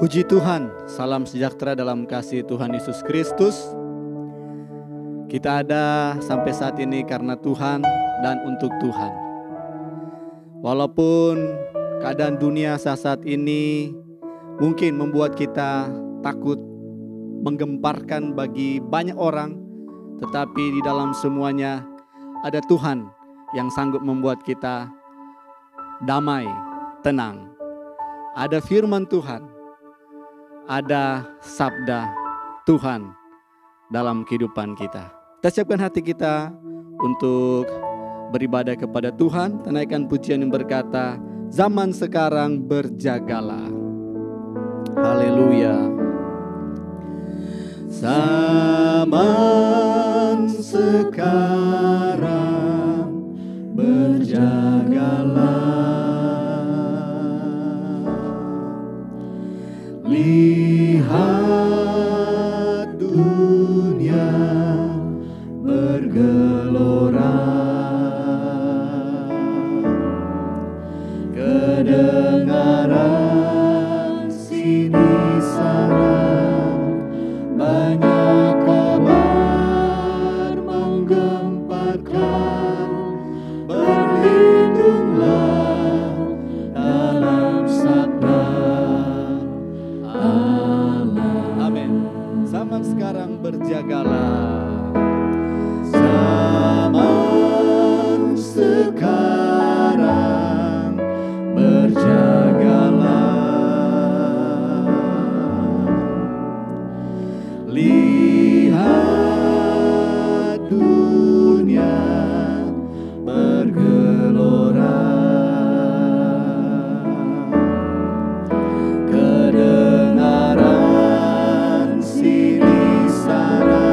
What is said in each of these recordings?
Puji Tuhan, salam sejahtera dalam kasih Tuhan Yesus Kristus. Kita ada sampai saat ini karena Tuhan dan untuk Tuhan. Walaupun keadaan dunia saat ini mungkin membuat kita takut, menggemparkan bagi banyak orang, tetapi di dalam semuanya ada Tuhan yang sanggup membuat kita damai, tenang. Ada firman Tuhan, ada sabda Tuhan dalam kehidupan kita. Kita siapkan hati kita untuk beribadah kepada Tuhan. Naikkan pujian yang berkata, zaman sekarang berjagalah. Haleluya. Zaman sekarang berjagalah. Lihat dunia bergelora, kedengaran sini sana banyak kabar menggemparkan. Berlindunglah dalam sabda Allah. Amin. Zaman sekarang berjagalah. Zaman sekarang berjagalah. Lihat dunia bergelora, kedengaran sini sana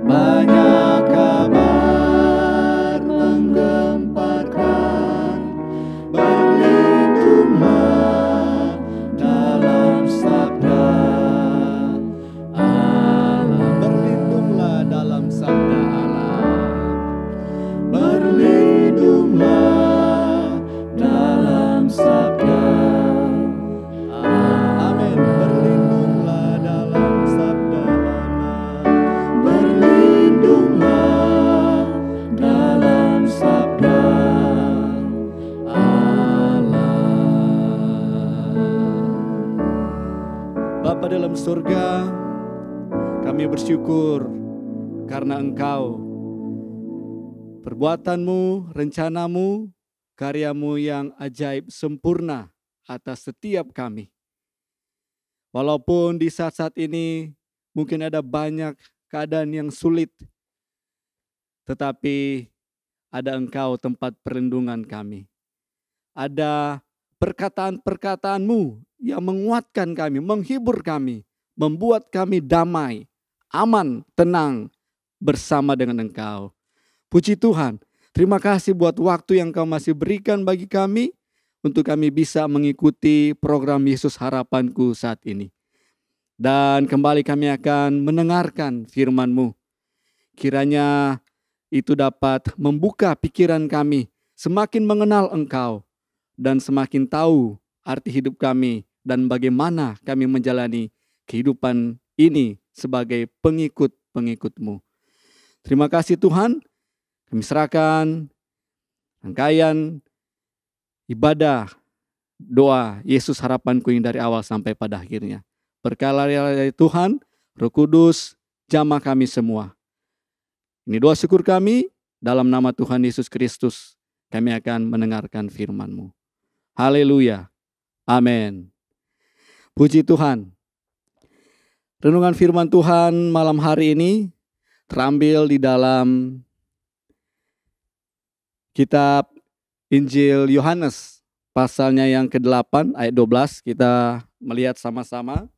banyak kabar menggemparkan. Berlindunglah dalam sabda Allah. Berlindunglah dalam sabda Allah. Berlindunglah dalam sabda Allah. Amin. Berlindunglah dalam sabda Allah. Berlindunglah dalam sabda Allah. Bapa dalam surga, kami bersyukur karena Engkau, perbuatanmu, rencanamu, karyamu yang ajaib sempurna atas setiap kami. Walaupun di saat-saat ini mungkin ada banyak keadaan yang sulit, tetapi ada Engkau tempat perlindungan kami. Ada perkataan-perkataanmu yang menguatkan kami, menghibur kami, membuat kami damai, aman, tenang bersama dengan Engkau. Puji Tuhan, terima kasih buat waktu yang Kau masih berikan bagi kami untuk kami bisa mengikuti program Yesus Harapanku saat ini. Dan kembali kami akan mendengarkan firman-Mu. Kiranya itu dapat membuka pikiran kami, semakin mengenal Engkau, dan semakin tahu arti hidup kami dan bagaimana kami menjalani kehidupan ini sebagai pengikut-pengikut-Mu. Terima kasih Tuhan, kami serahkan rangkaian ibadah doa Yesus Harapanku yang dari awal sampai pada akhirnya. Berkala dari Tuhan, Roh Kudus, jamah kami semua. Ini doa syukur kami, dalam nama Tuhan Yesus Kristus, kami akan mendengarkan firman-Mu. Haleluya. Amin. Puji Tuhan. Renungan firman Tuhan malam hari ini terambil di dalam kitab Injil Yohanes, pasalnya yang ke-8 ayat 12. Kita melihat sama-sama.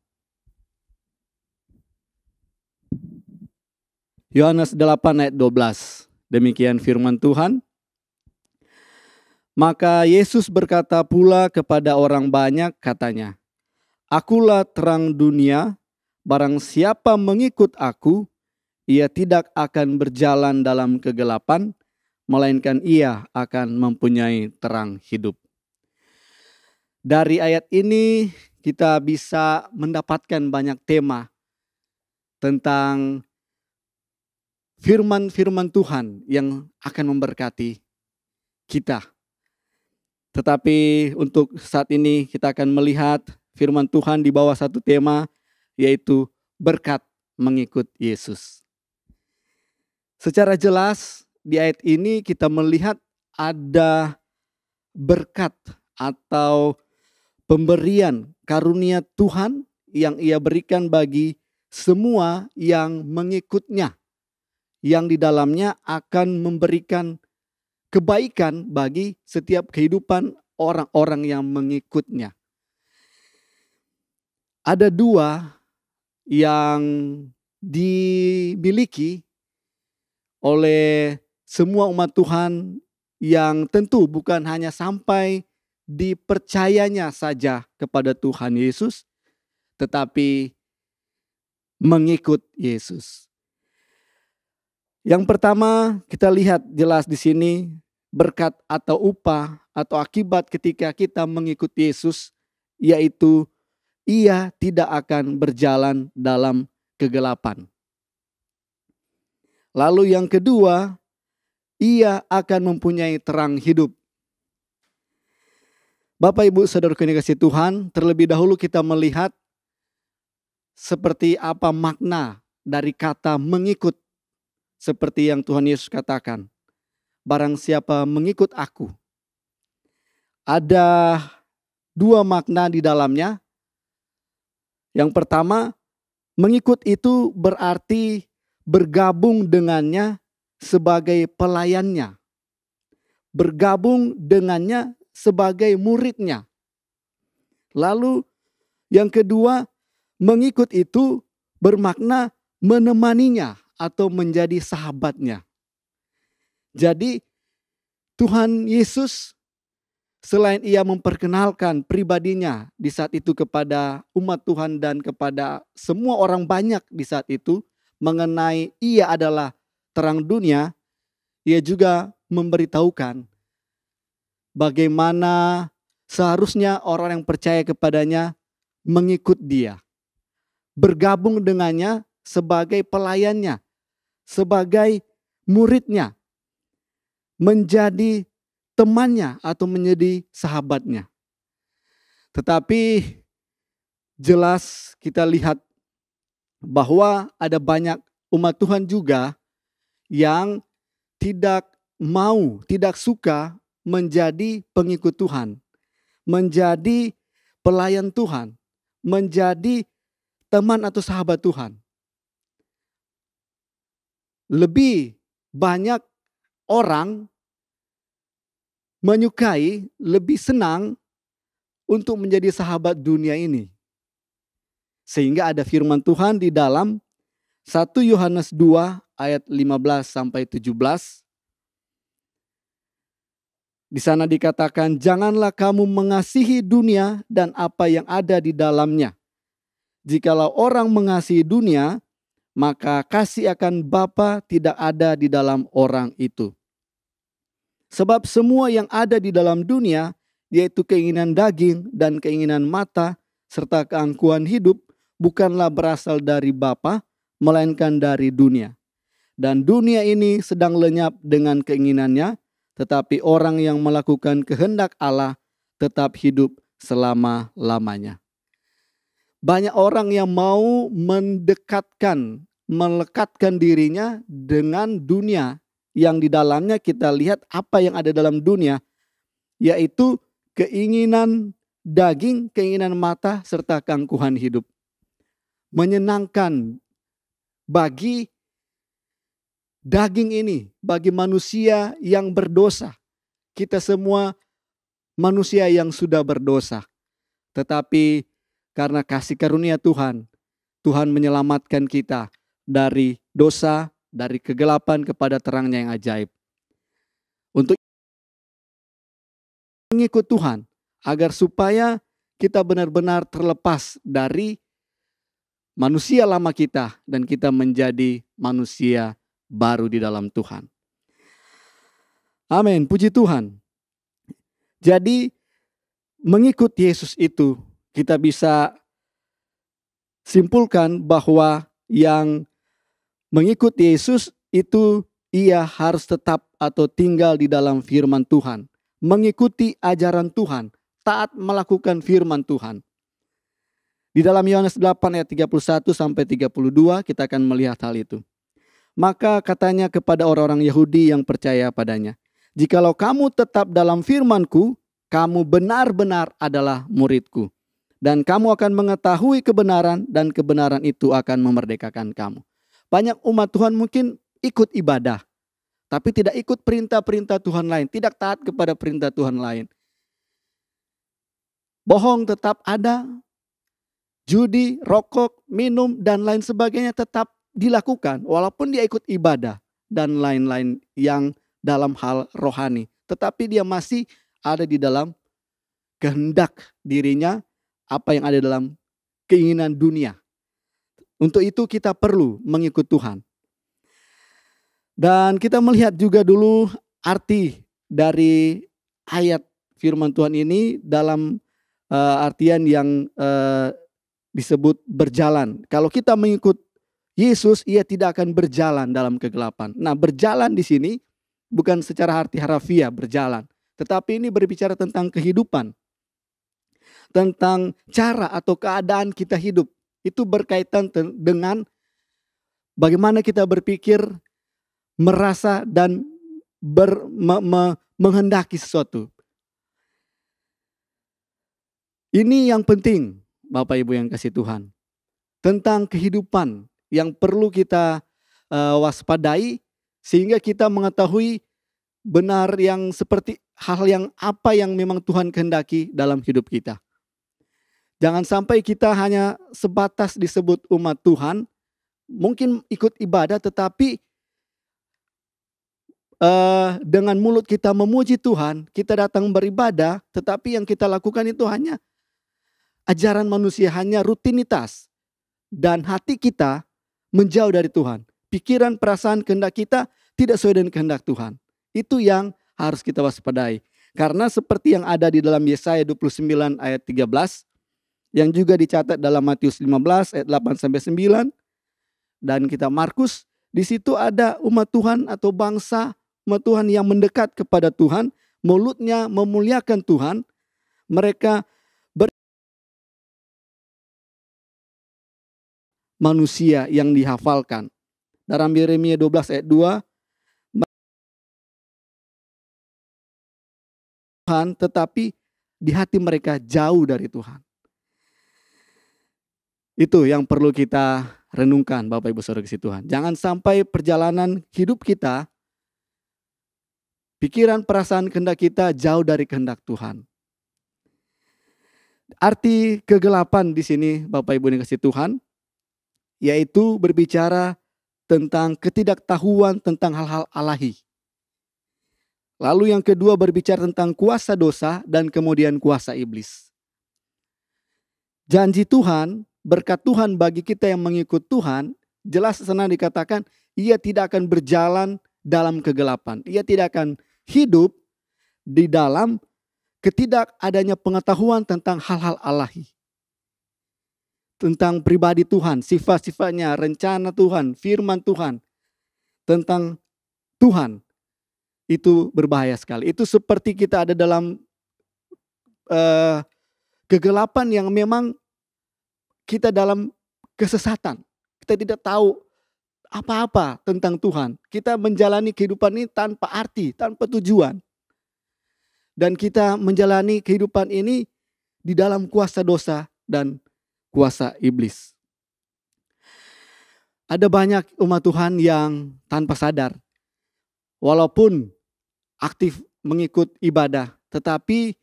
Yohanes 8 ayat 12. Demikian firman Tuhan. Maka Yesus berkata pula kepada orang banyak, katanya, Akulah terang dunia, barang siapa mengikut aku, ia tidak akan berjalan dalam kegelapan, melainkan ia akan mempunyai terang hidup. Dari ayat ini kita bisa mendapatkan banyak tema tentang firman-firman Tuhan yang akan memberkati kita. Tetapi untuk saat ini kita akan melihat firman Tuhan di bawah satu tema, yaitu berkat mengikut Yesus. Secara jelas di ayat ini kita melihat ada berkat atau pemberian karunia Tuhan yang Ia berikan bagi semua yang mengikutnya, yang di dalamnya akan memberikan kebaikan bagi setiap kehidupan orang-orang yang mengikutnya. Ada dua yang dimiliki oleh semua umat Tuhan yang tentu bukan hanya sampai dipercayanya saja kepada Tuhan Yesus, tetapi mengikut Yesus. Yang pertama kita lihat jelas di sini berkat atau upah atau akibat ketika kita mengikut Yesus, yaitu Ia tidak akan berjalan dalam kegelapan. Lalu yang kedua, Ia akan mempunyai terang hidup. Bapak Ibu Saudaraku yang dikasihi Tuhan, terlebih dahulu kita melihat seperti apa makna dari kata mengikut. Seperti yang Tuhan Yesus katakan, barang siapa mengikut aku. Ada dua makna di dalamnya. Yang pertama, mengikut itu berarti bergabung dengannya sebagai pelayannya. Bergabung dengannya sebagai muridnya. Lalu yang kedua, mengikut itu bermakna menemaninya atau menjadi sahabatnya. Jadi Tuhan Yesus selain Ia memperkenalkan pribadinya di saat itu kepada umat Tuhan dan kepada semua orang banyak di saat itu mengenai Ia adalah terang dunia, Ia juga memberitahukan bagaimana seharusnya orang yang percaya kepadanya mengikut Dia, bergabung dengannya sebagai pelayannya, sebagai muridnya, menjadi temannya atau menjadi sahabatnya. Tetapi jelas kita lihat bahwa ada banyak umat Tuhan juga yang tidak mau, tidak suka menjadi pengikut Tuhan, menjadi pelayan Tuhan, menjadi teman atau sahabat Tuhan. Lebih banyak orang menyukai, lebih senang untuk menjadi sahabat dunia ini. Sehingga ada firman Tuhan di dalam 1 Yohanes 2 ayat 15 sampai 17. Di sana dikatakan, janganlah kamu mengasihi dunia dan apa yang ada di dalamnya. Jikalau orang mengasihi dunia, maka kasih akan Bapa tidak ada di dalam orang itu. Sebab semua yang ada di dalam dunia, yaitu keinginan daging dan keinginan mata, serta keangkuhan hidup, bukanlah berasal dari Bapa, melainkan dari dunia. Dan dunia ini sedang lenyap dengan keinginannya, tetapi orang yang melakukan kehendak Allah tetap hidup selama-lamanya. Banyak orang yang mau melekatkan dirinya dengan dunia, yang di dalamnya kita lihat apa yang ada dalam dunia, yaitu keinginan daging, keinginan mata, serta keangkuhan hidup. Menyenangkan bagi daging ini, bagi manusia yang berdosa. Kita semua manusia yang sudah berdosa. Tetapi karena kasih karunia Tuhan, Tuhan menyelamatkan kita dari dosa, dari kegelapan kepada terangnya yang ajaib. Untuk mengikut Tuhan, agar supaya kita benar-benar terlepas dari manusia lama kita dan kita menjadi manusia baru di dalam Tuhan. Amin, puji Tuhan. Jadi mengikut Yesus itu kita bisa simpulkan bahwa yang mengikut Yesus itu ia harus tetap atau tinggal di dalam firman Tuhan, mengikuti ajaran Tuhan, taat melakukan firman Tuhan. Di dalam Yohanes 8 ayat 31 sampai 32 kita akan melihat hal itu. Maka katanya kepada orang-orang Yahudi yang percaya padanya, jikalau kamu tetap dalam firman-Ku, kamu benar-benar adalah murid-Ku. Dan kamu akan mengetahui kebenaran, dan kebenaran itu akan memerdekakan kamu. Banyak umat Tuhan mungkin ikut ibadah, tapi tidak ikut perintah-perintah Tuhan lain, tidak taat kepada perintah Tuhan lain. Bohong tetap ada, judi, rokok, minum, dan lain sebagainya tetap dilakukan, walaupun dia ikut ibadah dan lain-lain yang dalam hal rohani. Tetapi dia masih ada di dalam kehendak dirinya, apa yang ada dalam keinginan dunia. Untuk itu kita perlu mengikut Tuhan. Dan kita melihat juga dulu arti dari ayat firman Tuhan ini dalam artian yang disebut berjalan. Kalau kita mengikut Yesus, ia tidak akan berjalan dalam kegelapan. Nah, berjalan di sini bukan secara arti harafiah berjalan, tetapi ini berbicara tentang kehidupan. Tentang cara atau keadaan kita hidup. Itu berkaitan dengan bagaimana kita berpikir, merasa, dan menghendaki sesuatu. Ini yang penting, Bapak Ibu yang kasih Tuhan. Tentang kehidupan yang perlu kita waspadai, sehingga kita mengetahui benar yang seperti hal yang apa yang memang Tuhan kehendaki dalam hidup kita. Jangan sampai kita hanya sebatas disebut umat Tuhan, mungkin ikut ibadah tetapi dengan mulut kita memuji Tuhan, kita datang beribadah, tetapi yang kita lakukan itu hanya ajaran manusia, hanya rutinitas. Dan hati kita menjauh dari Tuhan. Pikiran, perasaan, kehendak kita tidak sesuai dengan kehendak Tuhan. Itu yang harus kita waspadai. Karena seperti yang ada di dalam Yesaya 29 ayat 13, yang juga dicatat dalam Matius 15 ayat 8-9, dan kita Markus, di situ ada umat Tuhan atau bangsa umat Tuhan yang mendekat kepada Tuhan, mulutnya memuliakan Tuhan, mereka manusia yang dihafalkan. Dalam Yeremia 12 ayat 2, Tuhan tetapi di hati mereka jauh dari Tuhan. Itu yang perlu kita renungkan, Bapak Ibu Saudara kasih Tuhan. Jangan sampai perjalanan hidup kita, pikiran, perasaan, kehendak kita jauh dari kehendak Tuhan. Arti kegelapan di sini, Bapak Ibu yang kasih Tuhan, yaitu berbicara tentang ketidaktahuan tentang hal-hal ilahi. Lalu yang kedua berbicara tentang kuasa dosa dan kemudian kuasa iblis. Janji Tuhan, berkat Tuhan bagi kita yang mengikut Tuhan, jelas sana dikatakan ia tidak akan berjalan dalam kegelapan. Ia tidak akan hidup di dalam ketidakadanya pengetahuan tentang hal-hal ilahi. Tentang pribadi Tuhan, sifat-sifatnya, rencana Tuhan, firman Tuhan. Tentang Tuhan. Itu berbahaya sekali. Itu seperti kita ada dalam kegelapan yang memang kita dalam kesesatan. Kita tidak tahu apa-apa tentang Tuhan. Kita menjalani kehidupan ini tanpa arti, tanpa tujuan. Dan kita menjalani kehidupan ini di dalam kuasa dosa dan kuasa iblis. Ada banyak umat Tuhan yang tanpa sadar, walaupun aktif mengikut ibadah, tetapi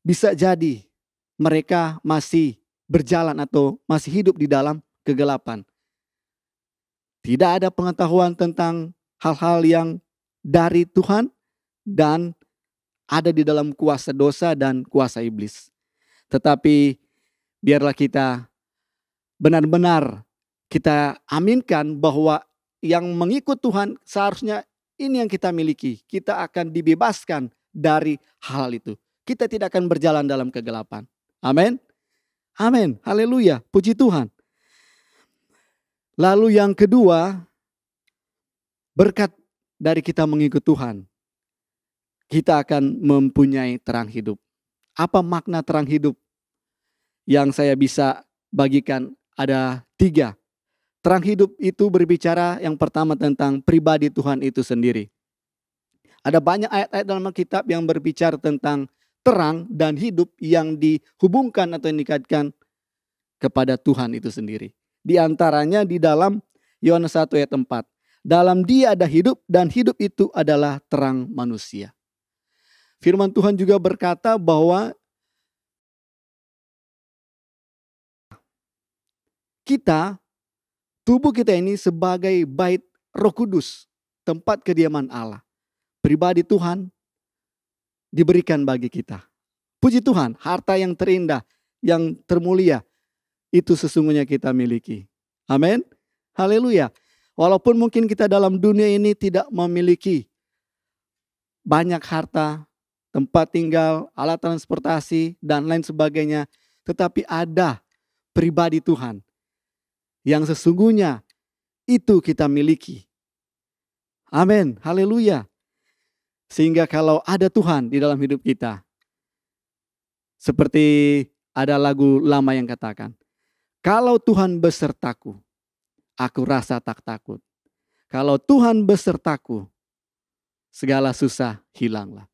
bisa jadi mereka masih berjalan atau masih hidup di dalam kegelapan. Tidak ada pengetahuan tentang hal-hal yang dari Tuhan dan ada di dalam kuasa dosa dan kuasa iblis. Tetapi biarlah kita benar-benar kita aminkan bahwa yang mengikut Tuhan seharusnya ini yang kita miliki. Kita akan dibebaskan dari hal itu. Kita tidak akan berjalan dalam kegelapan. Amin. Amin. Haleluya. Puji Tuhan. Lalu yang kedua, berkat dari kita mengikut Tuhan, kita akan mempunyai terang hidup. Apa makna terang hidup? Yang saya bisa bagikan ada 3. Terang hidup itu berbicara yang pertama tentang pribadi Tuhan itu sendiri. Ada banyak ayat-ayat dalam Alkitab yang berbicara tentang terang dan hidup yang dihubungkan atau yang dikaitkan kepada Tuhan itu sendiri. Di antaranya di dalam Yohanes 1 ayat 4. Dalam Dia ada hidup dan hidup itu adalah terang manusia. Firman Tuhan juga berkata bahwa tubuh kita ini sebagai bait Roh Kudus, tempat kediaman Allah. Pribadi Tuhan diberikan bagi kita. Puji Tuhan, harta yang terindah, yang termulia, itu sesungguhnya kita miliki. Amin. Haleluya. Walaupun mungkin kita dalam dunia ini tidak memiliki banyak harta, tempat tinggal, alat transportasi, dan lain sebagainya. Tetapi ada pribadi Tuhan yang sesungguhnya itu kita miliki. Amin. Haleluya. Sehingga kalau ada Tuhan di dalam hidup kita, seperti ada lagu lama yang katakan, kalau Tuhan besertaku, aku rasa tak takut. Kalau Tuhan besertaku, segala susah hilanglah.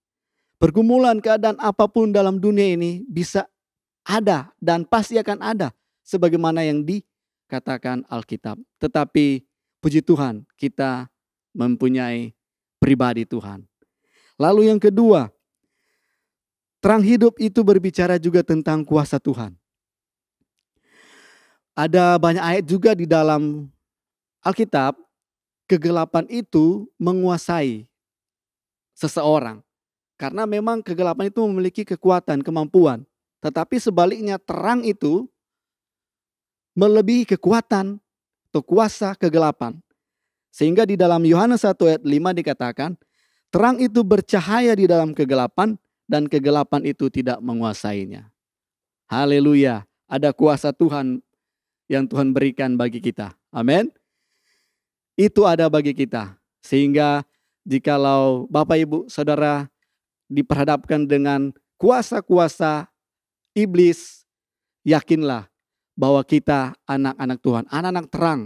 Pergumulan keadaan apapun dalam dunia ini bisa ada dan pasti akan ada sebagaimana yang dikatakan Alkitab. Tetapi puji Tuhan, kita mempunyai pribadi Tuhan. Lalu yang kedua, terang hidup itu berbicara juga tentang kuasa Tuhan. Ada banyak ayat juga di dalam Alkitab, kegelapan itu menguasai seseorang. Karena memang kegelapan itu memiliki kekuatan, kemampuan. Tetapi sebaliknya terang itu melebihi kekuatan atau kuasa kegelapan. Sehingga di dalam Yohanes 1 ayat 5 dikatakan, terang itu bercahaya di dalam kegelapan dan kegelapan itu tidak menguasainya. Haleluya. Ada kuasa Tuhan yang Tuhan berikan bagi kita. Amin. Itu ada bagi kita. Sehingga jikalau Bapak Ibu Saudara diperhadapkan dengan kuasa-kuasa iblis, yakinlah bahwa kita anak-anak Tuhan, anak-anak terang.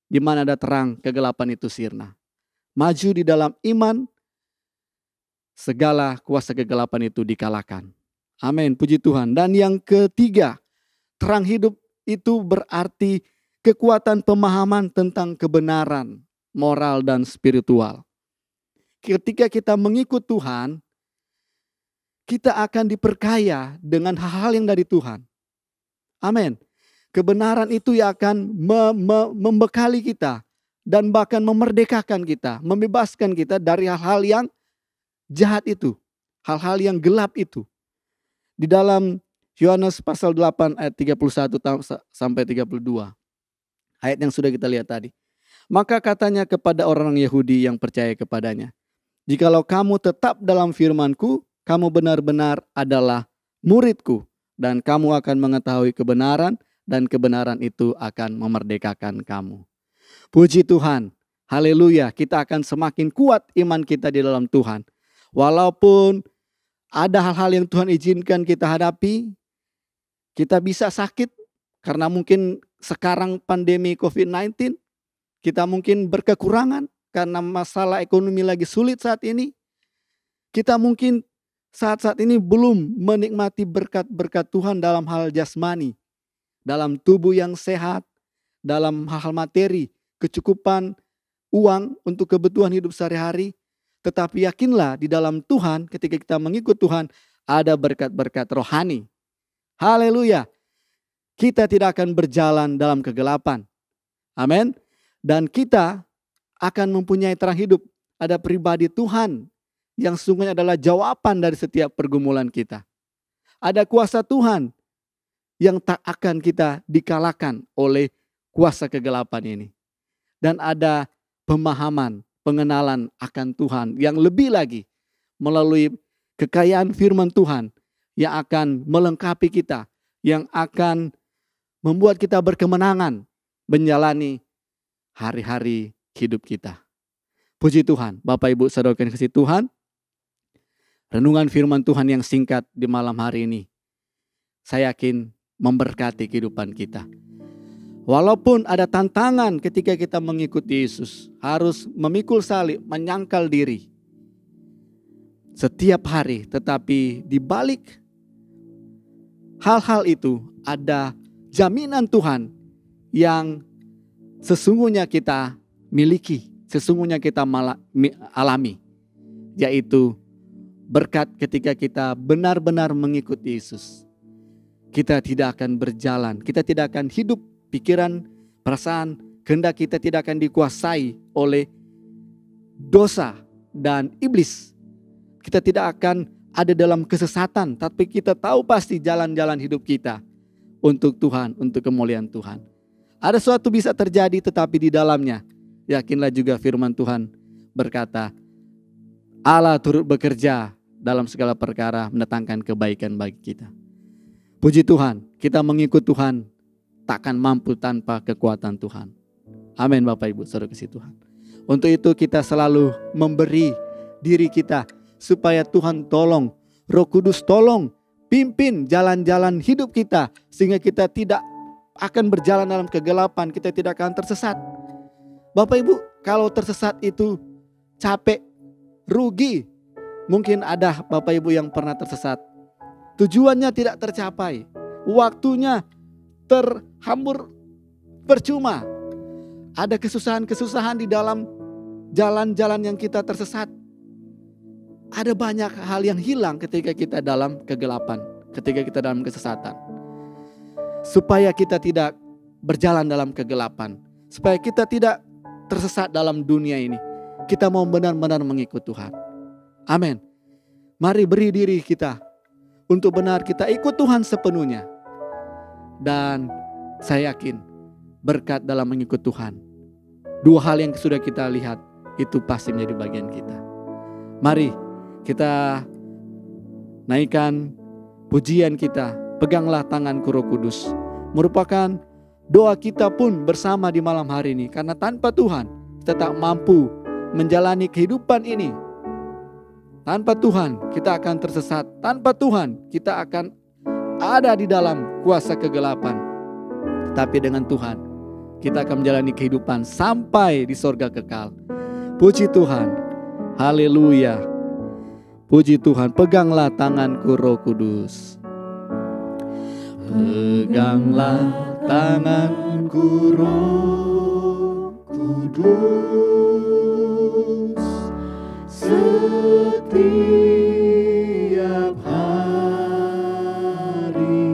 Di mana ada terang, kegelapan itu sirna. Maju di dalam iman, segala kuasa kegelapan itu dikalahkan. Amin, puji Tuhan. Dan yang ketiga, terang hidup itu berarti kekuatan pemahaman tentang kebenaran, moral dan spiritual. Ketika kita mengikut Tuhan, kita akan diperkaya dengan hal-hal yang dari Tuhan. Amin. Kebenaran itu yang akan membekali kita dan bahkan memerdekakan kita, membebaskan kita dari hal-hal yang jahat itu, hal-hal yang gelap itu. Di dalam Yohanes pasal 8 ayat 31 sampai 32. Ayat yang sudah kita lihat tadi. Maka katanya kepada orang Yahudi yang percaya kepadanya, jikalau kamu tetap dalam firman-Ku, kamu benar-benar adalah murid-Ku, dan kamu akan mengetahui kebenaran, dan kebenaran itu akan memerdekakan kamu. Puji Tuhan, haleluya, kita akan semakin kuat iman kita di dalam Tuhan. Walaupun ada hal-hal yang Tuhan izinkan kita hadapi, kita bisa sakit karena mungkin sekarang pandemi COVID-19, kita mungkin berkekurangan karena masalah ekonomi lagi sulit saat ini. Kita mungkin saat-saat ini belum menikmati berkat-berkat Tuhan dalam hal jasmani, dalam tubuh yang sehat, dalam hal materi, kecukupan uang untuk kebutuhan hidup sehari-hari. Tetapi yakinlah di dalam Tuhan, ketika kita mengikut Tuhan, ada berkat-berkat rohani. Haleluya. Kita tidak akan berjalan dalam kegelapan. Amin. Dan kita akan mempunyai terang hidup. Ada pribadi Tuhan yang sesungguhnya adalah jawaban dari setiap pergumulan kita. Ada kuasa Tuhan yang tak akan kita dikalahkan oleh kuasa kegelapan ini. Dan ada pemahaman, pengenalan akan Tuhan yang lebih lagi melalui kekayaan firman Tuhan yang akan melengkapi kita, yang akan membuat kita berkemenangan menjalani hari-hari hidup kita. Puji Tuhan, Bapak Ibu Saudara yang kasih Tuhan, renungan firman Tuhan yang singkat di malam hari ini, saya yakin memberkati kehidupan kita. Walaupun ada tantangan ketika kita mengikuti Yesus, harus memikul salib, menyangkal diri setiap hari, tetapi di balik hal-hal itu ada jaminan Tuhan yang sesungguhnya kita miliki, sesungguhnya kita alami, yaitu berkat ketika kita benar-benar mengikuti Yesus. Kita tidak akan berjalan, kita tidak akan hidup, pikiran, perasaan, kehendak kita tidak akan dikuasai oleh dosa dan iblis. Kita tidak akan ada dalam kesesatan, tapi kita tahu pasti jalan-jalan hidup kita untuk Tuhan, untuk kemuliaan Tuhan. Ada sesuatu bisa terjadi, tetapi di dalamnya yakinlah juga firman Tuhan berkata, Allah turut bekerja dalam segala perkara mendatangkan kebaikan bagi kita. Puji Tuhan, kita mengikut Tuhan takkan mampu tanpa kekuatan Tuhan. Amin Bapak Ibu Saudara kasih Tuhan. Untuk itu kita selalu memberi diri kita supaya Tuhan tolong, Roh Kudus tolong pimpin jalan-jalan hidup kita, sehingga kita tidak akan berjalan dalam kegelapan, kita tidak akan tersesat. Bapak Ibu, kalau tersesat itu capek, rugi. Mungkin ada Bapak Ibu yang pernah tersesat, tujuannya tidak tercapai, waktunya terhambur percuma. Ada kesusahan-kesusahan di dalam jalan-jalan yang kita tersesat. Ada banyak hal yang hilang ketika kita dalam kegelapan, ketika kita dalam kesesatan. Supaya kita tidak berjalan dalam kegelapan, supaya kita tidak tersesat dalam dunia ini, kita mau benar-benar mengikut Tuhan. Amin. Mari beri diri kita untuk benar kita ikut Tuhan sepenuhnya. Dan saya yakin berkat dalam mengikut Tuhan, dua hal yang sudah kita lihat itu pasti menjadi bagian kita. Mari kita naikkan pujian kita, peganglah tanganku Roh Kudus, merupakan doa kita pun bersama di malam hari ini. Karena tanpa Tuhan kita tak mampu menjalani kehidupan ini. Tanpa Tuhan kita akan tersesat. Tanpa Tuhan kita akan ada di dalam kuasa kegelapan. Tapi dengan Tuhan kita akan menjalani kehidupan sampai di sorga kekal. Puji Tuhan. Haleluya. Puji Tuhan. Peganglah tanganku Roh Kudus. Peganglah tanganku Roh Kudus, setiap hari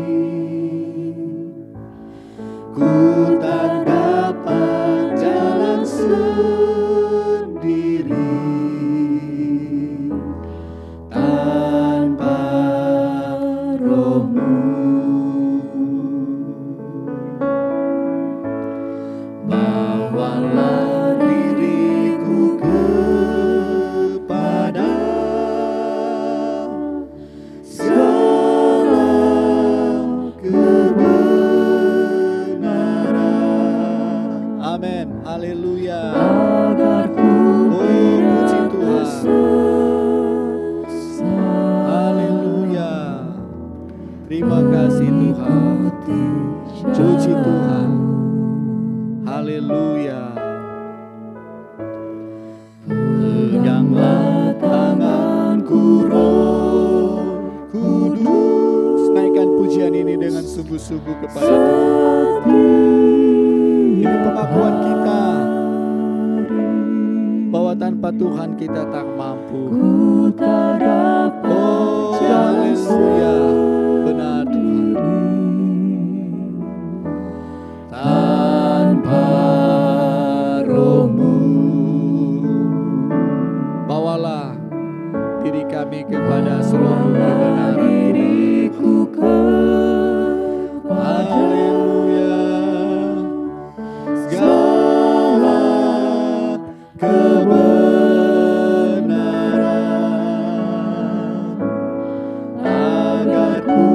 ku tak dapat jalan sendiri tanpa Roh-Mu. Bawalah diriku kepada segala kebenaran. Amin. Haleluya. Agar ku puji Tuhan. Haleluya. Terima kasih Tuhan. Puji Tuhan. Haleluya. Peganglah tanganku Roh Kudus. Naikkan pujian ini dengan sungguh-sungguh kepada Tuhan. Ini pengakuan kita bahwa tanpa Tuhan kita tak mampu. Oh, haleluya. Benar Tuhan. Tanpa Roh-Mu, bawalah diri kami kepada seluruh kebenaran. Haleluya. Segala kebenaran agar ku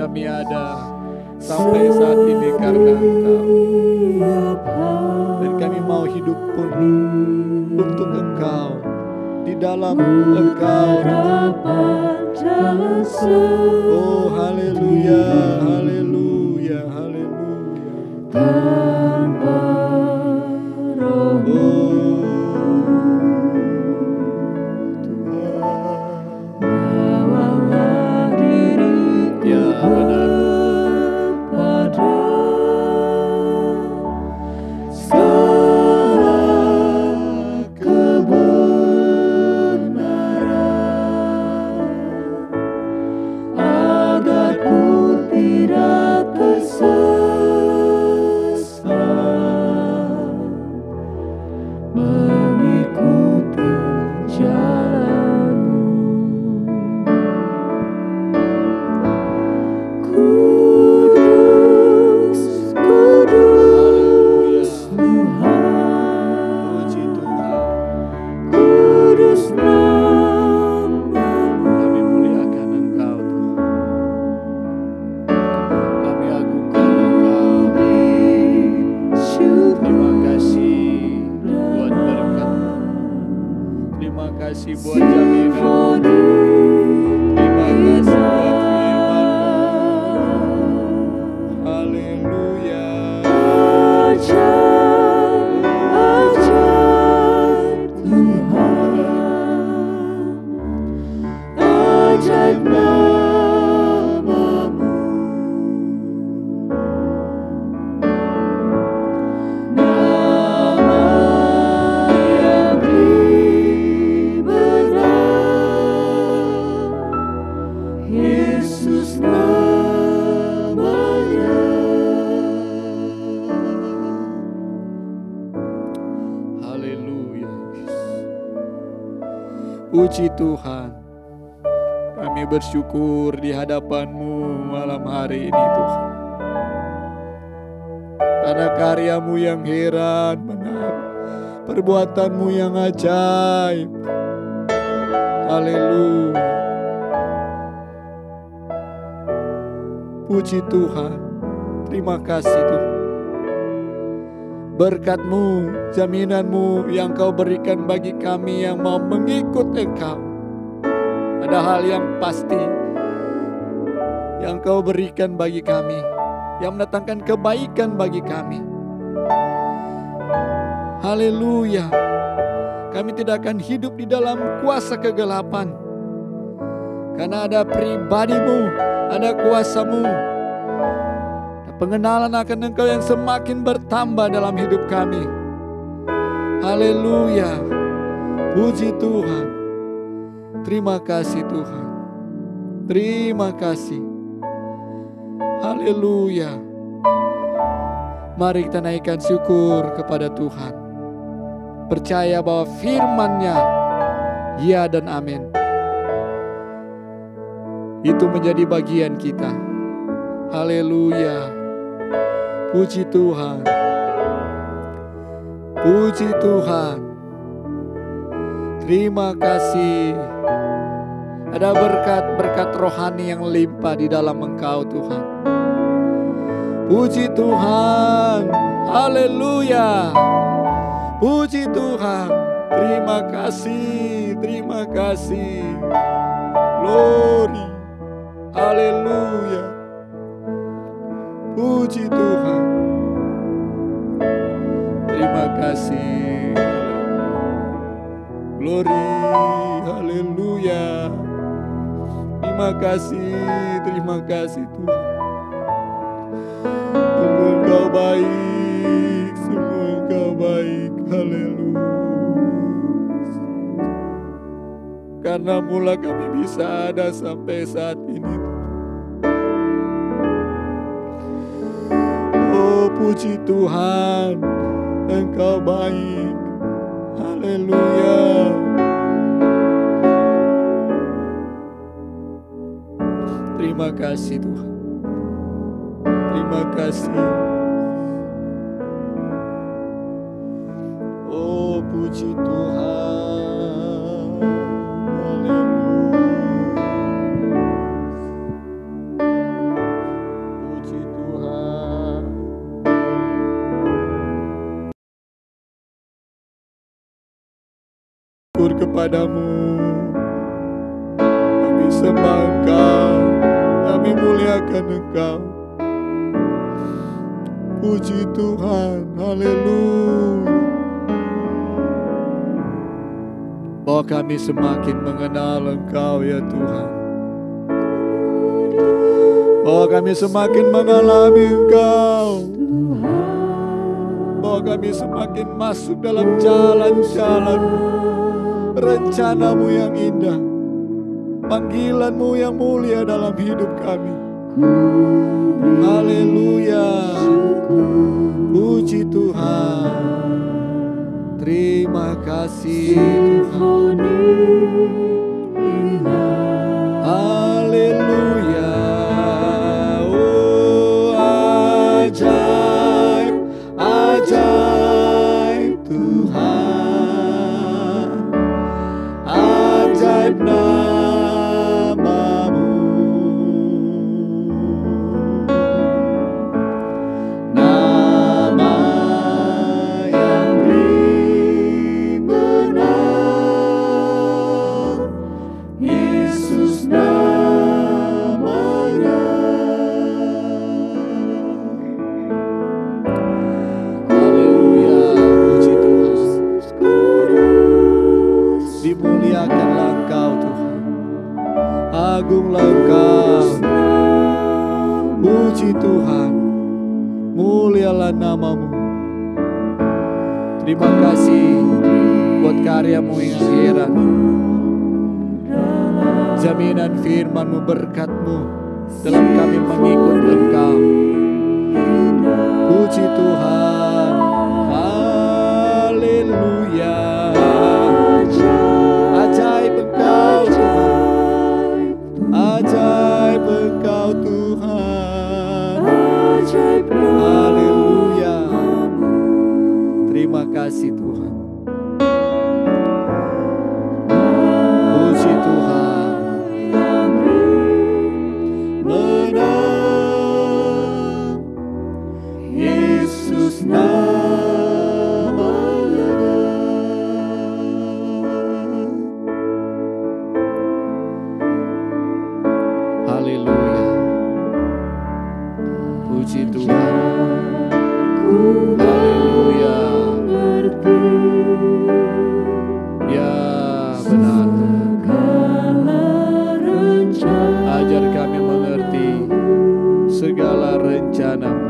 kami ada sampai saat ini karena Engkau. Dan kami mau hidup penuh untuk Engkau, di dalam Engkau. Oh haleluya, haleluya, haleluya. Tanpa rohmu bawalah diriku kepada segala kebenaran, agar ku tidak tersesat, mengikuti jalan-Mu. Kudus, kudus Tuhan, Puji Tuhan. kudus nama-Mu. Kami muliakan Engkau Tuhan. Kami agungkan Engkau. Terima kasih buat berkat. Terima kasih buat jaminan. Terima kasih buat firman-Mu. Haleluya. Ajaib Tuhan, ajaib nama-Mu. Nama yang beri benar, Yesus namanya. Haleluya. Puji Tuhan. Kami bersyukur di hadapan-Mu malam hari ini Tuhan. Karena karya-Mu yang heran, benar. Perbuatan-Mu yang ajaib. Haleluya. Puji Tuhan. Terima kasih Tuhan. Berkat-Mu, jaminan-Mu yang Kau berikan bagi kami yang mau mengikut Engkau. Ada hal yang pasti yang Kau berikan bagi kami, yang mendatangkan kebaikan bagi kami. Haleluya. Kami tidak akan hidup di dalam kuasa kegelapan, karena ada pribadi-Mu, ada kuasa-Mu. Pengenalan akan Engkau yang semakin bertambah dalam hidup kami. Haleluya. Puji Tuhan. Terima kasih Tuhan. Terima kasih. Haleluya. Mari kita naikkan syukur kepada Tuhan. Percaya bahwa firman-Nya ya dan amin. Itu menjadi bagian kita. Haleluya. Puji Tuhan. Puji Tuhan. Terima kasih. Ada berkat-berkat rohani yang limpah di dalam Engkau Tuhan. Puji Tuhan. Haleluya. Puji Tuhan. Terima kasih. Terima kasih. Glory. Haleluya. Puji Tuhan. Terima kasih. Glory. Haleluya. Terima kasih Tuhan. Sungguh Engkau baik, sungguh Engkau baik. Haleluya. Karena mula kami bisa ada sampai saat ini. Oh puji Tuhan, Engkau baik. Haleluya. Terima kasih Tuhan. Terima kasih. Oh puji Tuhan. Haleluya. kepadamu. Kami sembah Engkau, kami muliakan Engkau. Puji Tuhan, haleluya. Bahwa kami semakin mengenal Engkau ya Tuhan. Bahwa kami semakin mengalami Engkau. Bahwa kami semakin masuk dalam jalan-jalan rencana-Mu yang indah, panggilan-Mu yang mulia dalam hidup kami. Haleluya. Puji Tuhan. Terima kasih Tuhan. Haleluya. Oh, ajaib, ajaib Tuhan. Ajaib nama-Mu. Nama yang beri menang, Yesus namanya. Haleluya, puji Tuhan. Dimuliakanlah Engkau Tuhan, agunglah Engkau. Puji Tuhan, mulialah nama-Mu. Terima kasih buat karya-Mu yang heran, jaminan firman-Mu, berkat-Mu dalam kami mengikut Engkau. Puji Tuhan, haleluya. Ajaib Engkau Tuhan, ajaib Engkau Tuhan. Haleluya. Terima kasih Tuhan. Puji Tuhan. Menang, Yesus namanya. Haleluya. Puji Tuhan. Haleluya. Ya benar. Ajar kami mengerti segala rencana-Mu.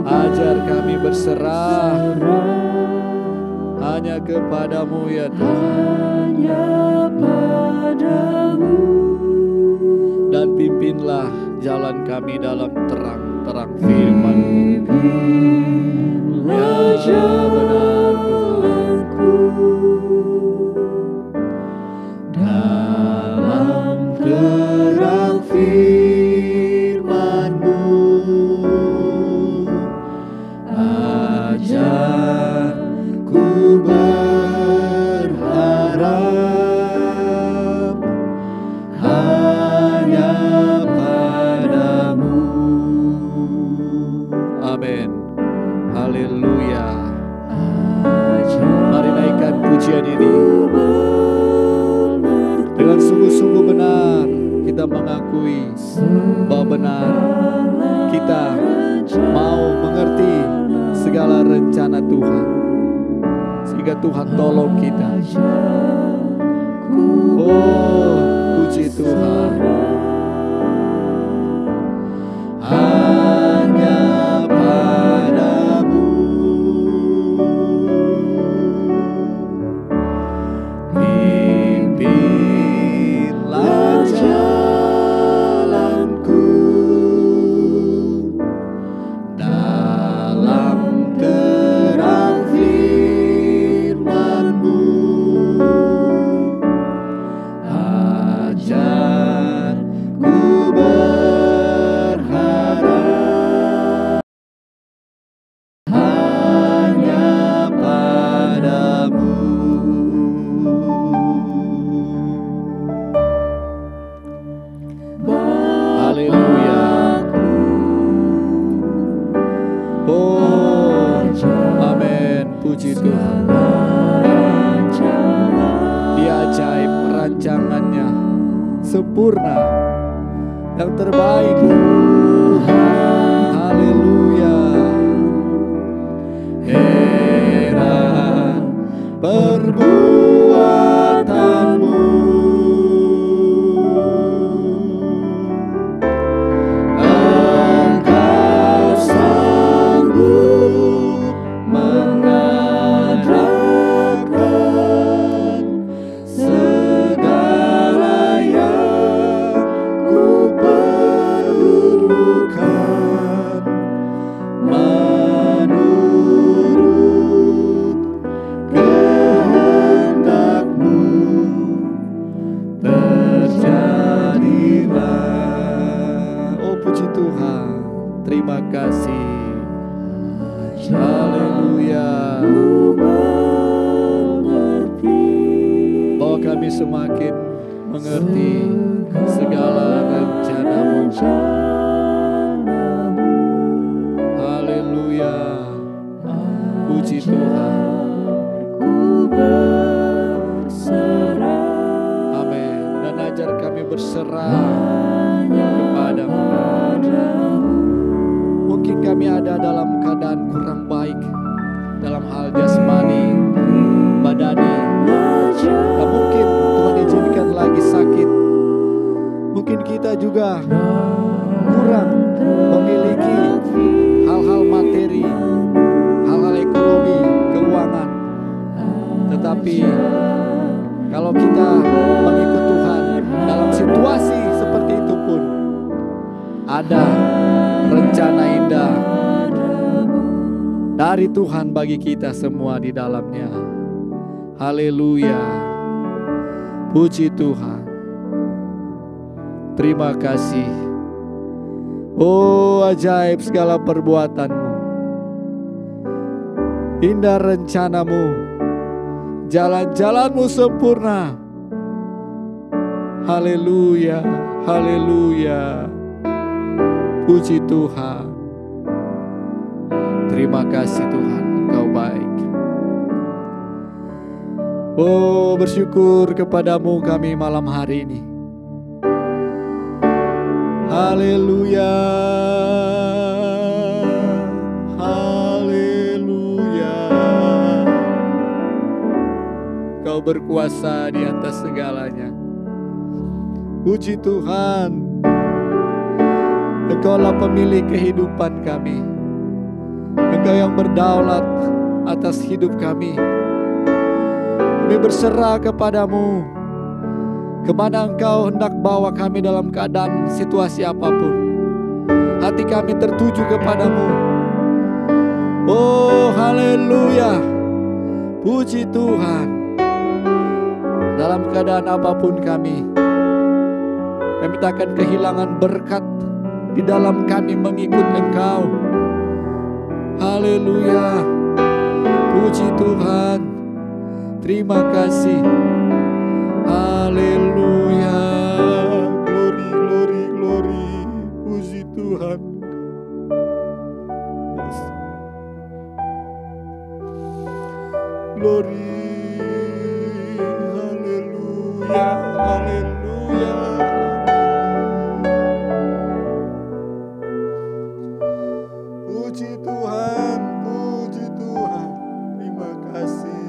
Ajar kami berserah hanya kepadamu ya Tuhan. Dan pimpinlah jalan kami dalam terang-terang firman-Mu. Ya benar Tuhan. Dalam terang firman-Mu, ajarku berharap hanya padamu. Amin. Haleluya. Mari naikkan pujian ini. Dengan sungguh-sungguh benar kita mengakui bahwa benar kita mau mengerti segala rencana Tuhan, sehingga Tuhan tolong kita. Oh, puji Tuhan. Hanya padamu pimpinlah jalanku dalam terang firman-Mu. sempurna, yang terbaik. Haleluya. Heran perbuatanmu, Engkau sanggup mengadakan segala yang ku perlukan menurut kehendak-Mu, terjadilah. Oh puji Tuhan, terima kasih. Haleluya. Bahwa kami semakin mengerti segala rencana-Mu. Haleluya. Puji Tuhan. Amin. Dan ajar kami berserah kepada-Mu. Mungkin kami ada dalam keadaan kurang baik dalam hal jasmani, badani. Tak mungkin Tuhan izinkan lagi sakit. Mungkin kita juga kurang memiliki hal-hal materi, hal-hal ekonomi, keuangan. Tetapi kalau kita mengikut Tuhan dalam situasi seperti itu pun ada rencana indah dari Tuhan bagi kita semua di dalamnya. Haleluya. Puji Tuhan. Terima kasih. Oh ajaib segala perbuatan-Mu, indah rencana-Mu, jalan-jalan-Mu sempurna. Haleluya. Haleluya. Puji Tuhan. Terima kasih Tuhan, Engkau baik. Oh bersyukur kepada-Mu kami malam hari ini. Haleluya. Haleluya. Engkau berkuasa di atas segalanya. Puji Tuhan. Engkaulah pemilik kehidupan kami. Engkau yang berdaulat atas hidup kami. Kami berserah kepada-Mu. Kemana Engkau hendak bawa kami dalam keadaan situasi apapun, hati kami tertuju kepada-Mu. Oh haleluya. Puji Tuhan. Dalam keadaan apapun kami takkan kehilangan berkat di dalam kami mengikut Engkau. Haleluya. Puji Tuhan. Terima kasih. Haleluya. Glory, glory, glory. Puji Tuhan. Yes. Glory. Haleluya. Haleluya. Puji Tuhan, puji Tuhan. Terima kasih.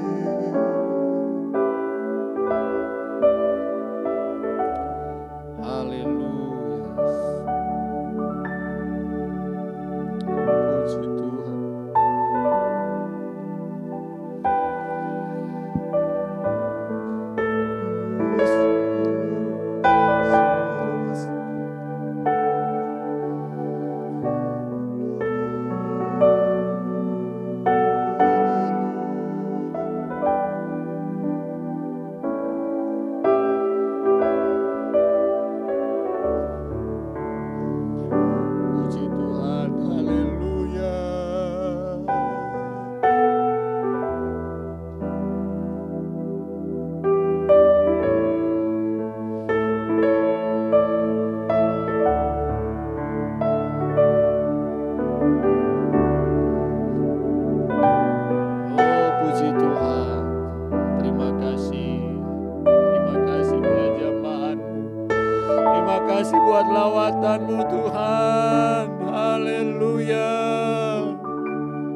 kasih buat lawatan-Mu Tuhan. Haleluya.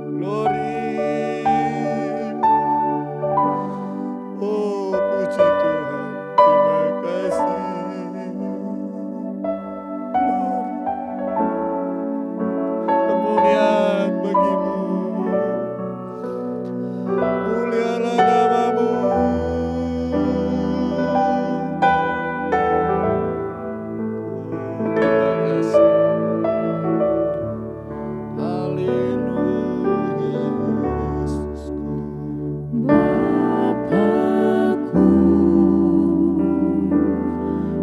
Glory. Oh, puji Tuhan. Terima kasih. Kemuliaan bagi-Mu. Mulialah nama-Mu. Terima kasih. Haleluya, Yesusku. Bapakku,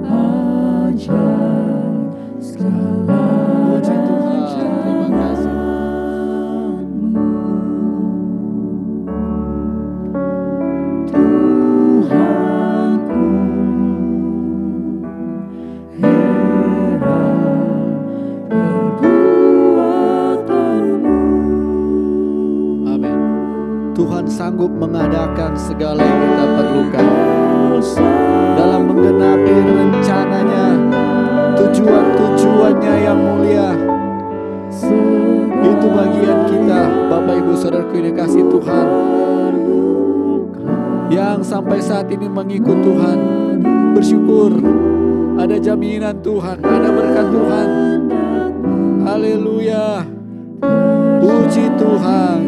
ajar segala Puji Tuhan, terima kasih. Tuhanku, heran perbuatanmu. Amin. Tuhan sanggup mengadakan segala yang kita perlukan dalam menggenapi rencananya, tujuan-tujuannya yang mulia. Itu bagian kita, Bapak Ibu Saudaraku yang dikasihi Tuhan, yang sampai saat ini mengikut Tuhan. Bersyukur ada jaminan Tuhan, ada berkat Tuhan. Haleluya. Puji Tuhan.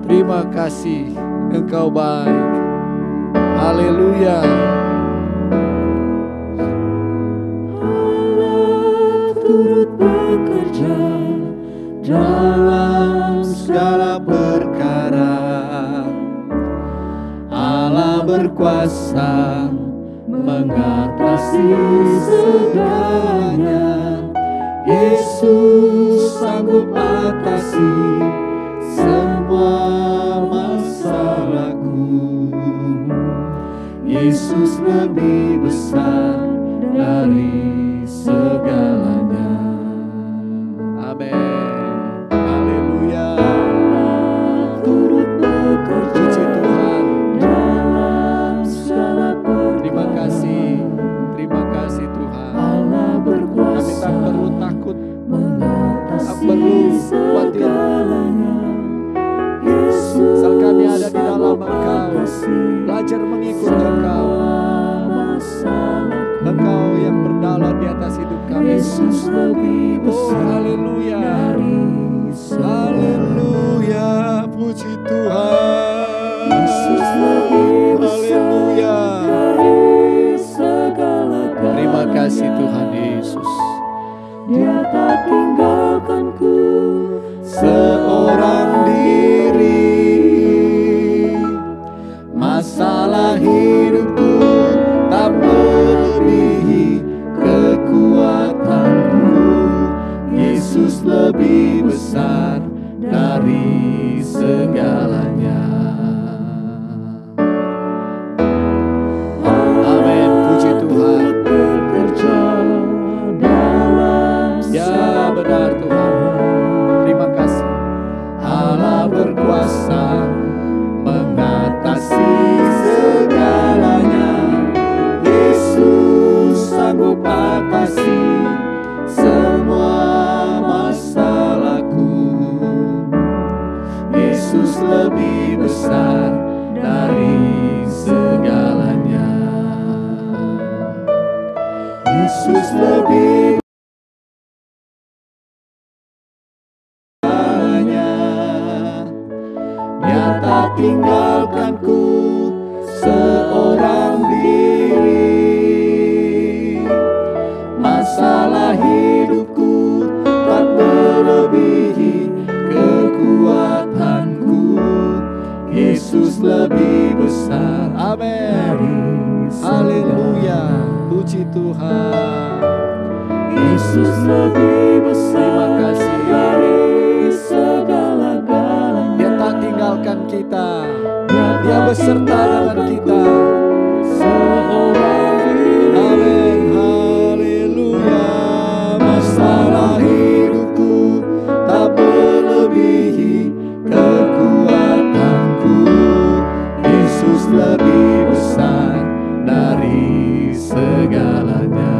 Terima kasih, Engkau baik. Haleluya. Turut bekerja dalam Segala perkara Allah berkuasa mengatasi segalanya. Yesus sanggup atasi semua masalahku. Yesus lebih besar dari segalanya. Amin. Haleluya. turut bekerja Puji Tuhan. dalam segala Terima perkara. kasih Tuhan. Allah Kami berkuasa tak perlu takut, tak mengatasi perlu khawatir. segalanya. Yesus Asal kami ada di dalam Engkau, atasi belajar mengikut Engkau. masalahku. Engkau yang berdaulat di atas hidup kami. Yesus lebih Oh, besar haleluya. dari segala. Haleluya. Puji Tuhan. Yesus lebih besar Haleluya. dari segala galanya. Terima kasih Tuhan Yesus. Dia tak tinggalkanku Seorang diri, masalah hidupku tak melebihi kekuatanku. Yesus lebih besar dari segalanya. Amin. Puji Tuhan. bekerja dalam Ya benar Tuhan. Terima kasih. Allah berkuasa mengatasi segalanya. Yesus sanggup atasi semua masalahku. Yesus lebih besar dari segalanya. Yesus lebih Dia tak tinggalkanku seorang diri. Masalah hidupku tak melebihi kekuatanku. Yesus lebih besar. Amin. Haleluya. Puji Tuhan. Yesus lebih besar Terima kasih. dari segala galanya. Dia tak tinggalkan kita. Dia beserta dengan kita. Seorang diri. Amin. Haleluya. Masalah hidupku tak melebihi kekuatanku. Yesus lebih besar dari segalanya.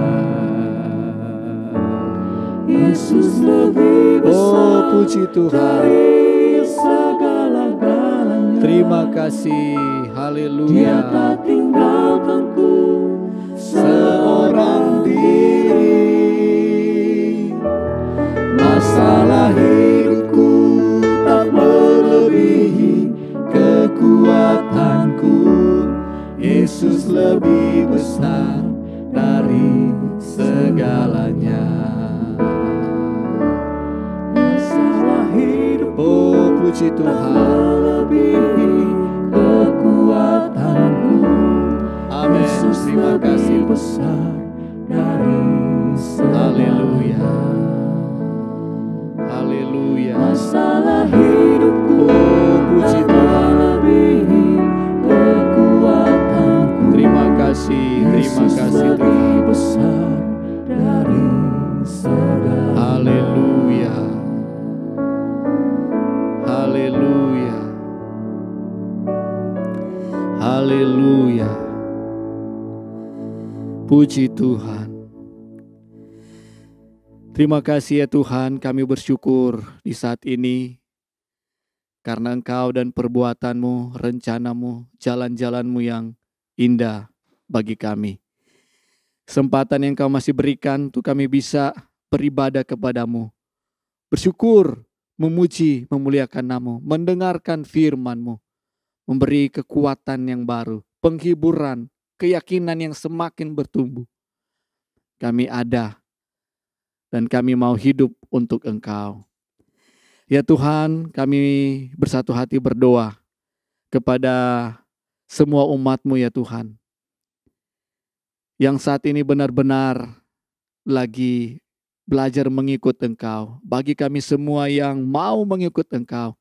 Yesus lebih Oh, besar puji Tuhan. dari segala-galanya. Terima kasih. Dia Haleluya. tak tinggalkanku Seorang diri. Masalah hidupku tak melebihi kekuatanku. Yesus lebih besar dari segalanya. Masalah hidupku Oh, puji tak Tuhan. melebihi kekuatanku. Amin. Yesus Terima kasih. lebih besar dari Haleluya. segalanya. Haleluya. Masalah hidupku Oh, puji tak Tuhan. melebihi kekuatanku. Terima kasih. Terima Yesus kasih Tuhan. lebih besar dari segalanya. Haleluya. Haleluya. Haleluya. Puji Tuhan. Terima kasih ya Tuhan, kami bersyukur di saat ini karena Engkau dan perbuatanmu, rencanamu, jalan-jalanmu yang indah bagi kami. Kesempatan yang Kau masih berikan untuk kami bisa beribadah kepadamu. Bersyukur, memuji, memuliakan nama-Mu, mendengarkan firman-Mu, memberi kekuatan yang baru, penghiburan, keyakinan yang semakin bertumbuh. Kami ada dan kami mau hidup untuk Engkau. Ya Tuhan, kami bersatu hati berdoa kepada semua umat-Mu ya Tuhan, yang saat ini benar-benar lagi belajar mengikut Engkau. Bagi kami semua yang mau mengikut Engkau,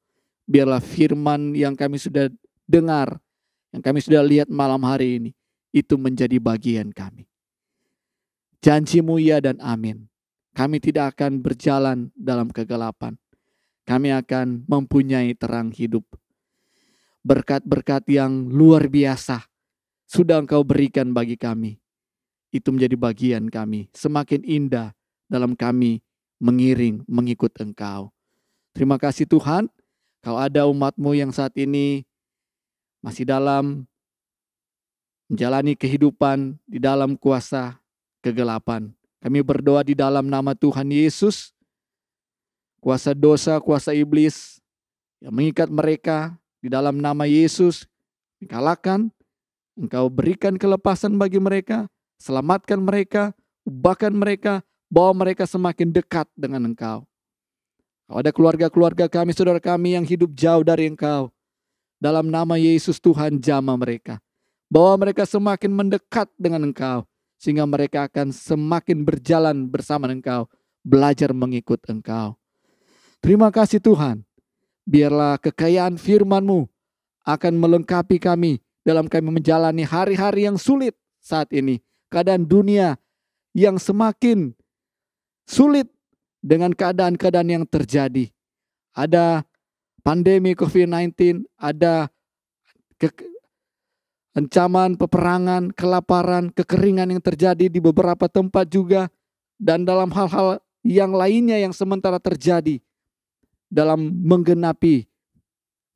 biarlah firman yang kami sudah dengar, yang kami sudah lihat malam hari ini, itu menjadi bagian kami. Janji-Mu ya dan amin. Kami tidak akan berjalan dalam kegelapan. Kami akan mempunyai terang hidup. Berkat-berkat yang luar biasa sudah Engkau berikan bagi kami. Itu menjadi bagian kami. Semakin indah dalam kami mengiring, mengikut Engkau. Terima kasih Tuhan. Kau ada umat-Mu yang saat ini masih dalam menjalani kehidupan di dalam kuasa kegelapan. Kami berdoa di dalam nama Tuhan Yesus. Kuasa dosa, kuasa iblis yang mengikat mereka di dalam nama Yesus dikalahkan. Engkau berikan kelepasan bagi mereka, selamatkan mereka, ubahkan mereka, bawa mereka semakin dekat dengan Engkau. Kalau ada keluarga-keluarga kami, saudara kami yang hidup jauh dari Engkau, dalam nama Yesus Tuhan jamah mereka. Bawa mereka semakin mendekat dengan Engkau, sehingga mereka akan semakin berjalan bersama Engkau, belajar mengikut Engkau. Terima kasih Tuhan. Biarlah kekayaan firman-Mu akan melengkapi kami dalam kami menjalani hari-hari yang sulit saat ini. Keadaan dunia yang semakin sulit dengan keadaan-keadaan yang terjadi. Ada pandemi COVID-19, ada ancaman peperangan, kelaparan, kekeringan yang terjadi di beberapa tempat juga. Dan dalam hal-hal yang lainnya yang sementara terjadi dalam menggenapi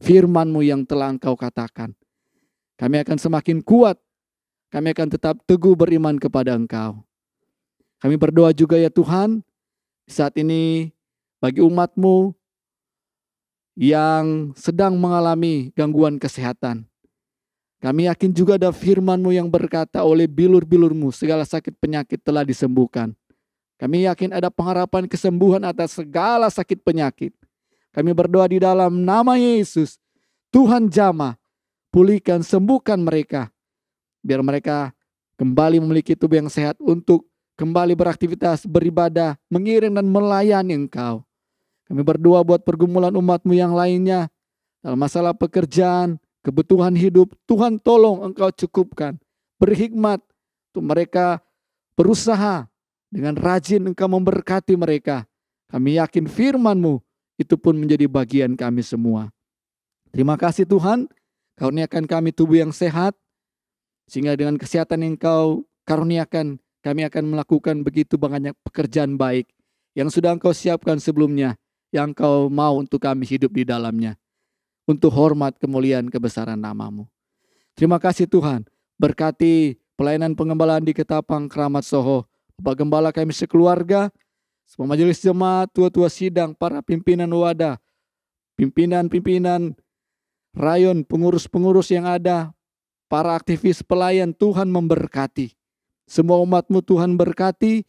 firman-Mu yang telah Engkau katakan. Kami akan semakin kuat. Kami akan tetap teguh beriman kepada Engkau. Kami berdoa juga ya Tuhan, saat ini bagi umat-Mu yang sedang mengalami gangguan kesehatan. Kami yakin juga ada firman-Mu yang berkata, oleh bilur-bilur-Mu segala sakit penyakit telah disembuhkan. Kami yakin ada pengharapan kesembuhan atas segala sakit penyakit. Kami berdoa di dalam nama Yesus. Tuhan jamah, pulihkan, sembuhkan mereka. Biar mereka kembali memiliki tubuh yang sehat untuk kembali beraktivitas, beribadah, mengiring dan melayani Engkau. Kami berdoa buat pergumulan umat-Mu yang lainnya. Dalam masalah pekerjaan, kebutuhan hidup, Tuhan tolong Engkau cukupkan. Beri hikmat untuk mereka berusaha dengan rajin Engkau memberkati mereka. Kami yakin firman-Mu itu pun menjadi bagian kami semua. Terima kasih Tuhan, karuniakan kami tubuh yang sehat, sehingga dengan kesehatan yang Engkau karuniakan, kami akan melakukan begitu banyak pekerjaan baik yang sudah Engkau siapkan sebelumnya, yang Engkau mau untuk kami hidup di dalamnya, untuk hormat, kemuliaan, kebesaran nama-Mu. Terima kasih Tuhan, berkati pelayanan pengembalaan di Ketapang, Keramat Soho, Bapak Gembala kami sekeluarga, semua majelis jemaat, tua-tua sidang, para pimpinan wadah, pimpinan-pimpinan rayon, pengurus-pengurus yang ada, para aktivis pelayan, Tuhan memberkati. Semua umat-Mu Tuhan berkati,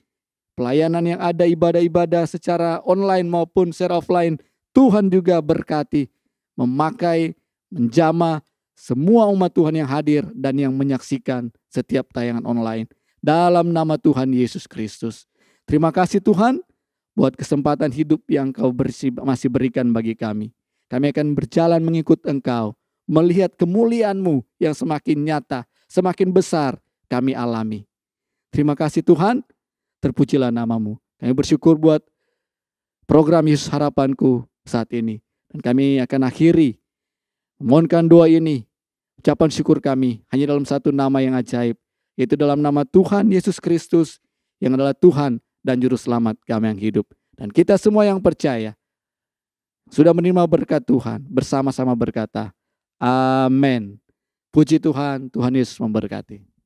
pelayanan yang ada, ibadah-ibadah secara online maupun secara offline, Tuhan juga berkati, memakai, menjamah semua umat Tuhan yang hadir dan yang menyaksikan setiap tayangan online. Dalam nama Tuhan Yesus Kristus. Terima kasih Tuhan buat kesempatan hidup yang Kau masih berikan bagi kami. Kami akan berjalan mengikut Engkau, melihat kemuliaan-Mu yang semakin nyata, semakin besar kami alami. Terima kasih Tuhan, terpujilah nama-Mu. Kami bersyukur buat program Yesus Harapanku saat ini. Dan kami akan akhiri, mohonkan doa ini, ucapan syukur kami hanya dalam satu nama yang ajaib, yaitu dalam nama Tuhan Yesus Kristus, yang adalah Tuhan dan Juru Selamat kami yang hidup. Dan kita semua yang percaya, sudah menerima berkat Tuhan, bersama-sama berkata, Amin. Puji Tuhan, Tuhan Yesus memberkati.